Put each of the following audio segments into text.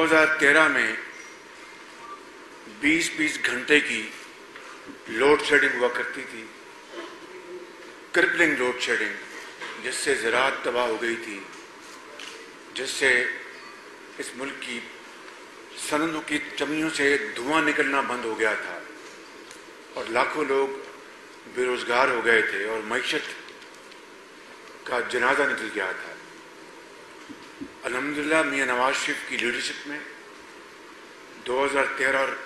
2013 में 20-20 घंटे की लोड शेडिंग हुआ करती थी, क्रिपलिंग लोड शेडिंग, जिससे ज़राअत तबाह हो गई थी, जिससे इस मुल्क की सनदों की चमनियों से धुआं निकलना बंद हो गया था और लाखों लोग बेरोजगार हो गए थे और मईशत का जनाजा निकल गया था। अल्हम्दुलिल्लाह मियां नवाज शरीफ की लीडरशिप में 2013 और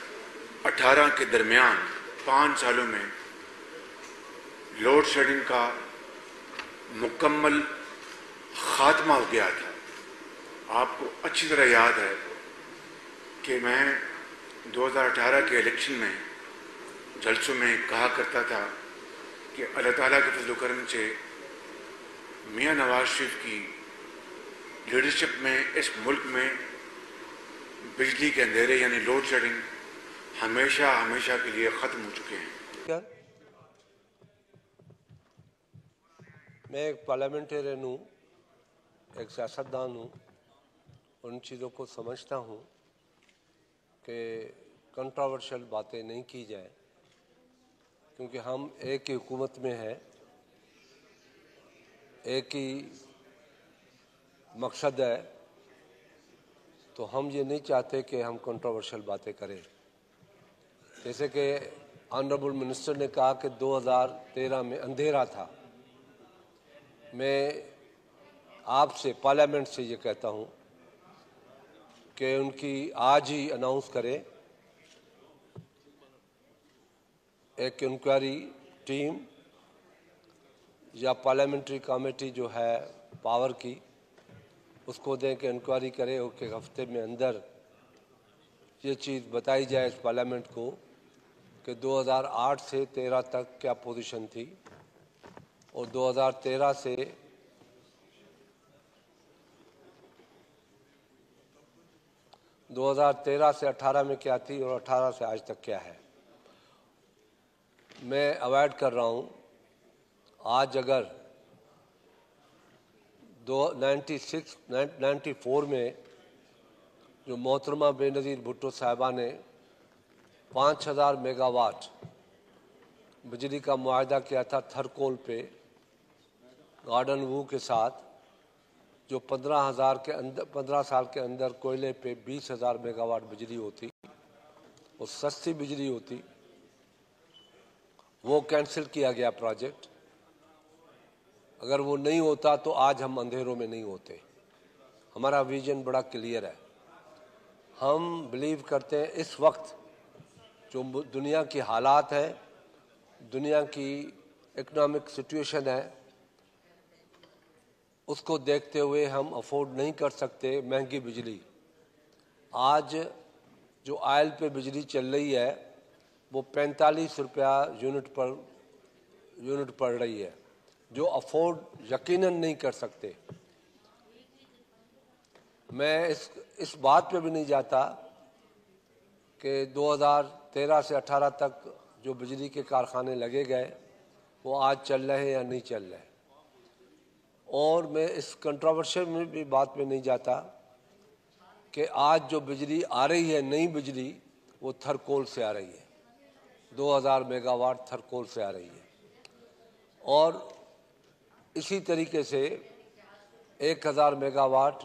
18 के दरमियान 5 सालों में लोड शेडिंग का मुकम्मल खात्मा हो गया था। आपको अच्छी तरह याद है कि मैं 2018 के इलेक्शन में जलसों में कहा करता था कि अल्लाह ताला के फज़ल करम से मियां नवाज शरीफ की लीडरशिप में इस मुल्क में बिजली के अंधेरे यानी लोड शेडिंग हमेशा हमेशा के लिए ख़त्म हो चुके हैं। मैं एक पार्लियामेंटेरियन हूँ, एक सियासतदान हूँ, उन चीज़ों को समझता हूँ कि कंट्रोवर्शियल बातें नहीं की जाए, क्योंकि हम एक ही हुकूमत में हैं, एक ही मकसद है, तो हम ये नहीं चाहते कि हम कंट्रोवर्शियल बातें करें। जैसे कि ऑनरेबल मिनिस्टर ने कहा कि 2013 में अंधेरा था। मैं आपसे पार्लियामेंट से ये कहता हूँ कि उनकी आज ही अनाउंस करें एक इंक्वायरी टीम या पार्लियामेंट्री कमेटी जो है पावर की, उसको दें कि इंक्वायरी करे और एक हफ्ते में अंदर ये चीज़ बताई जाए इस पार्लियामेंट को कि 2008 से 13 तक क्या पोजीशन थी और 2013 से 18 में क्या थी और 18 से आज तक क्या है। मैं अवॉइड कर रहा हूँ, आज अगर 94 में जो मोहतरमा बेनज़ीर भुट्टो साहिबा ने 5000 मेगावाट बिजली का मुआहदा किया था थरकोल पे गार्डन व्यू के साथ, जो 15 साल के अंदर कोयले पे 20,000 मेगावाट बिजली होती और सस्ती बिजली होती, वो कैंसिल किया गया प्रोजेक्ट। अगर वो नहीं होता तो आज हम अंधेरों में नहीं होते। हमारा विजन बड़ा क्लियर है। हम बिलीव करते हैं इस वक्त जो दुनिया की हालात है, दुनिया की इकोनॉमिक सिचुएशन है, उसको देखते हुए हम अफोर्ड नहीं कर सकते महंगी बिजली। आज जो ऑयल पे बिजली चल रही है वो 45 रुपया यूनिट पड़ रही है, जो अफोर्ड यकीनन नहीं कर सकते। मैं इस बात पे भी नहीं जाता कि 2013 से 18 तक जो बिजली के कारखाने लगे गए वो आज चल रहे हैं या नहीं चल रहे, और मैं इस कंट्रोवर्शियल में भी बात में नहीं जाता कि आज जो बिजली आ रही है नई बिजली वो थरकोल से आ रही है, 2000 मेगावाट थरकोल से आ रही है। और इसी तरीके से 1000 मेगावाट